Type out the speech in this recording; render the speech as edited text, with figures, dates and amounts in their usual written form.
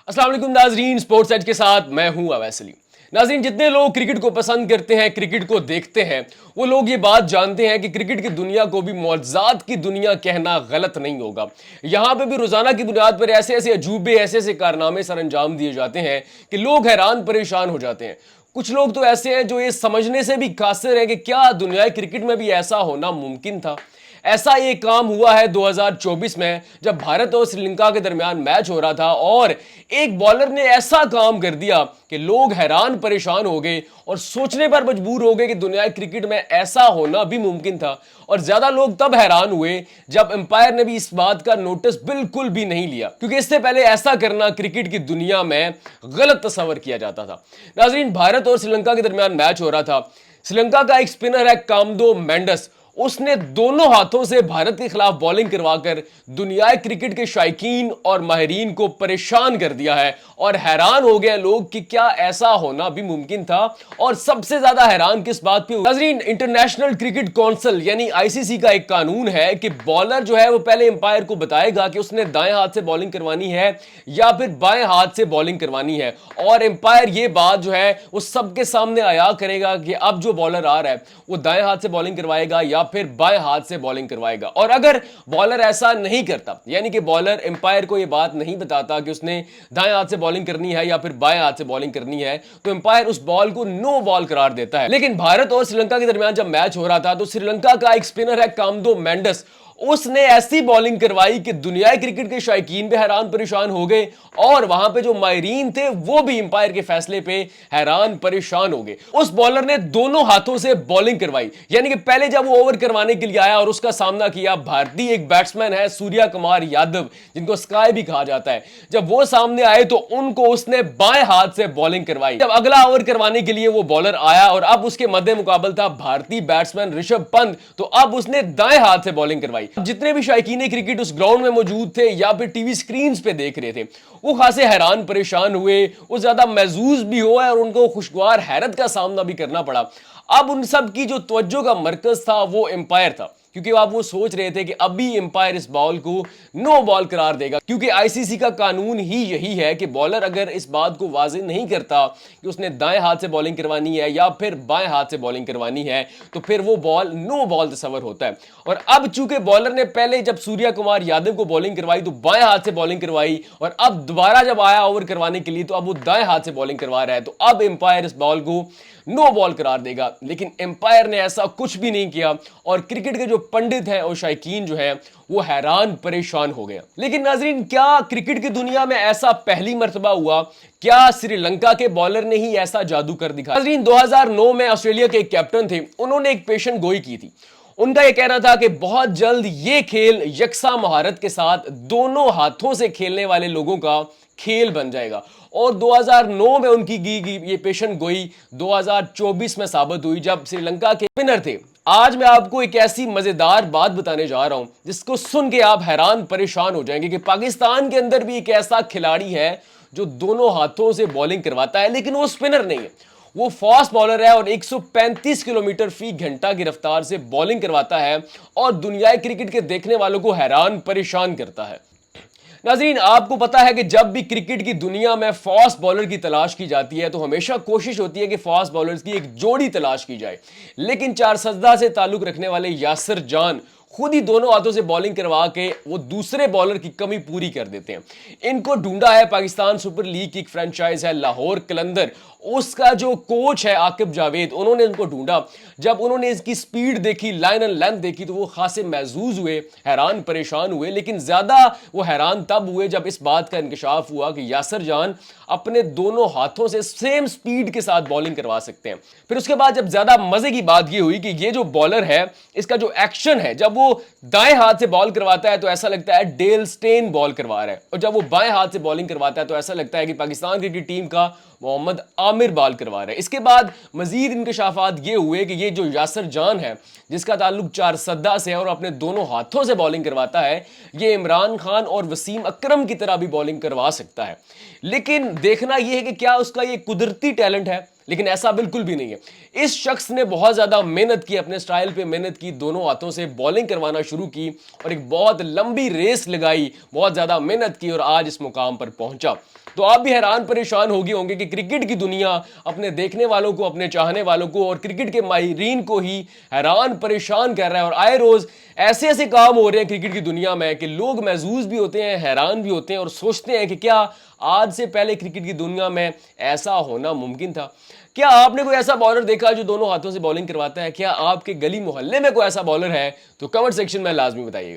अस्सलाम वालेकुम नाजरीन, स्पोर्ट्स एज के साथ मैं हूं अवैस अली। नाजरीन, जितने लोग क्रिकेट को पसंद करते हैं, क्रिकेट को देखते हैं, वो लोग ये बात जानते हैं कि क्रिकेट की दुनिया को भी मौजूदात की दुनिया कहना गलत नहीं होगा। यहाँ पे भी रोजाना की बुनियाद पर ऐसे ऐसे अजूबे, ऐसे ऐसे कारनामे सर अंजाम दिए जाते हैं कि लोग हैरान परेशान हो जाते हैं। कुछ लोग तो ऐसे हैं जो ये समझने से भी कासिर हैं कि क्या दुनिया क्रिकेट में भी ऐसा होना मुमकिन था। ऐसा एक काम हुआ है 2024 में, जब भारत और श्रीलंका के दरमियान मैच हो रहा था और एक बॉलर ने ऐसा काम कर दिया कि लोग हैरान परेशान हो गए और सोचने पर मजबूर हो गए कि दुनिया क्रिकेट में ऐसा होना भी मुमकिन था। और ज्यादा लोग तब हैरान हुए जब अंपायर ने भी इस बात का नोटिस बिल्कुल भी नहीं लिया, क्योंकि इससे पहले ऐसा करना क्रिकेट की दुनिया में गलत तस्वर किया जाता था। नाजरीन, भारत और श्रीलंका के दरमियान मैच हो रहा था। श्रीलंका का एक स्पिनर है कामदो मेंडिस, उसने दोनों हाथों से भारत के खिलाफ बॉलिंग करवाकर दुनिया क्रिकेट के शायकीन और माहिरीन को परेशान कर दिया है। और हैरान हो गए लोग कि क्या ऐसा होना भी मुमकिन था। और सबसे ज्यादा हैरान किस बात पे? नाज़रीन, इंटरनेशनल क्रिकेट काउंसिल यानी आईसीसी का एक कानून है कि बॉलर जो है वो पहले अंपायर को बताएगा कि उसने दाएं हाथ से बॉलिंग करवानी है या फिर बाएं हाथ से बॉलिंग करवानी है। और अंपायर ये बात जो है वो सबके सामने आया करेगा कि अब जो बॉलर आ रहा है वो दाएं हाथ से बॉलिंग करवाएगा या फिर बाएं हाथ से बॉलिंग करवाएगा। और अगर बॉलर ऐसा नहीं करता, यानी कि बॉलर अंपायर को यह बात नहीं बताता कि उसने दाएं हाथ से बॉलिंग करनी है या फिर बाएं हाथ से बॉलिंग करनी है, तो अंपायर उस बॉल को नो बॉल करार देता है। लेकिन भारत और श्रीलंका के दरमियान जब मैच हो रहा था तो श्रीलंका का एक स्पिनर है कामदो मेंडिस, उसने ऐसी बॉलिंग करवाई कि दुनिया क्रिकेट के शायकीन भी हैरान परेशान हो गए और वहां पे जो माहिरीन थे वो भी अंपायर के फैसले पे हैरान परेशान हो गए। उस बॉलर ने दोनों हाथों से बॉलिंग करवाई, यानी कि पहले जब वो ओवर करवाने के लिए आया और उसका सामना किया भारतीय एक बैट्समैन है सूर्या कुमार यादव, जिनको स्काई भी कहा जाता है। जब वो सामने आए तो उनको उसने बाएं हाथ से बॉलिंग करवाई। जब अगला ओवर करवाने के लिए वो बॉलर आया और अब उसके मध्य मुकाबल था भारतीय बैट्समैन ऋषभ पंत, तो अब उसने दाएं हाथ से बॉलिंग करवाई। जितने भी शायकीन क्रिकेट उस ग्राउंड में मौजूद थे या फिर टीवी स्क्रीन पे देख रहे थे, वो खासे हैरान परेशान हुए, वो ज्यादा महजूज भी हुआ और उनको खुशगवार हैरत का सामना भी करना पड़ा। अब उन सब की जो तवज्जो का मरकज था वो अंपायर था, क्योंकि अब वो सोच रहे थे कि अभी अंपायर इस बॉल को नो बॉल करार देगा, क्योंकि आईसीसी का कानून ही यही है कि बॉलर अगर इस बात को वाज़ेह नहीं करता कि उसने दाएं हाथ से बॉलिंग करवानी है या फिर बाएं हाथ से बॉलिंग करवानी है, तो फिर वो बॉल नो बॉल तस्वर होता है। और अब चूंकि बॉलर ने पहले जब सूर्या कुमार यादव को बॉलिंग करवाई तो बाएं हाथ से बॉलिंग करवाई, और अब दोबारा जब आया ओवर करवाने के लिए तो अब वो दाएं हाथ से बॉलिंग करवा रहा है, तो अब अंपायर इस बॉल को नो बॉल करार देगा। लेकिन अंपायर ने ऐसा कुछ भी नहीं किया और क्रिकेट के जो पंडित हैं और शायकीन जो है वो हैरान परेशान हो गया। लेकिन नाजरीन, क्या क्रिकेट की दुनिया में ऐसा पहली मर्तबा हुआ? क्या श्रीलंका के बॉलर ने ही ऐसा जादू कर दिखाया? नाजरीन, 2009 में ऑस्ट्रेलिया के एक कैप्टन थे, उन्होंने एक पेशन गोई की थी। उनका यह कहना था कि बहुत जल्द ये खेल यकसा महारत के साथ दोनों हाथों से खेलने वाले लोगों का खेल बन जाएगा। और 2009 में उनकी ये पेशन गोई 2024 में साबित हुई, जब श्रीलंका के स्पिनर थे। आज मैं आपको एक ऐसी मजेदार बात बताने जा रहा हूं जिसको सुन के आप हैरान परेशान हो जाएंगे कि पाकिस्तान के अंदर भी एक ऐसा खिलाड़ी है जो दोनों हाथों से बॉलिंग करवाता है, लेकिन वो स्पिनर नहीं है, वो फास्ट बॉलर है और 135 किलोमीटर फी घंटा की रफ्तार से बॉलिंग करवाता है और दुनिया क्रिकेट के देखने वालों को हैरान परेशान करता है। नाज़रीन, आपको पता है कि जब भी क्रिकेट की दुनिया में फास्ट बॉलर की तलाश की जाती है तो हमेशा कोशिश होती है कि फास्ट बॉलर्स की एक जोड़ी तलाश की जाए। लेकिन चार सज्जा से ताल्लुक रखने वाले यासिर जान खुद ही दोनों हाथों से बॉलिंग करवा के वो दूसरे बॉलर की कमी पूरी कर देते हैं। इनको ढूंढा है पाकिस्तान सुपर लीग की एक फ्रेंचाइज है लाहौर कलंदर, उसका जो कोच है आकिब जावेद, उन्होंने इनको ढूंढा। जब उन्होंने इसकी स्पीड देखी, लाइन एंड लेंथ देखी, तो वो खासे महजूज हुए, हैरान परेशान हुए। लेकिन ज्यादा वो हैरान तब हुए जब इस बात का इंकशाफ हुआ कि यासिर जान अपने दोनों हाथों से सेम स्पीड के साथ बॉलिंग करवा सकते हैं। फिर उसके बाद जब ज्यादा मजे की बात ये हुई कि ये जो बॉलर है, इसका जो एक्शन है, जब वो दाएं हाथ से बॉल करवाता है तो ऐसा लगता है डेल स्टेन बॉल करवा रहा है, और जब वो बाएं हाथ से बॉलिंग करवाता है तो ऐसा लगता है कि पाकिस्तान क्रिकेट टीम का मोहम्मद आमिर बॉल करवा रहा है। इसके बाद मजीद इंकशाफात ये हुए कि ये जो यासिर जान है, जिसका ताल्लुक चार सद्दा से है और अपने दोनों हाथों से बॉलिंग करवाता है, ये इमरान खान और वसीम अकरम की तरह भी बॉलिंग करवा सकता है। लेकिन देखना यह है कि क्या उसका ये कुदरती टैलेंट है لیکن ایسا بالکل بھی نہیں ہے. اس شخص نے بہت زیادہ محنت کی, اپنے سٹائل پہ محنت کی, دونوں ہاتھوں سے بالنگ کروانا شروع کی اور ایک بہت لمبی ریس لگائی, بہت زیادہ محنت کی اور آج اس مقام پر پہنچا. تو آپ بھی حیران پریشان ہو گئے ہوں گے کہ کرکٹ کی دنیا اپنے دیکھنے والوں کو, اپنے چاہنے والوں کو اور کرکٹ کے ماہرین کو ہی حیران پریشان کر رہا ہے. اور آئے روز ایسے ایسے کام ہو رہے ہیں کرکٹ کی دنیا میں کہ لوگ محظوظ بھی ہوتے ہیں, حیران بھی ہوتے ہیں اور سوچتے ہیں کہ کیا آج سے پہلے کرکٹ کی دنیا میں ایسا ہونا ممکن تھا. کیا آپ نے کوئی ایسا بالر دیکھا جو دونوں ہاتھوں سے بالنگ کرواتا ہے؟ کیا آپ کے گلی محلے میں کوئی ایسا بالر ہے؟ تو کمنٹ سیکشن میں لازمی بتائیے گا.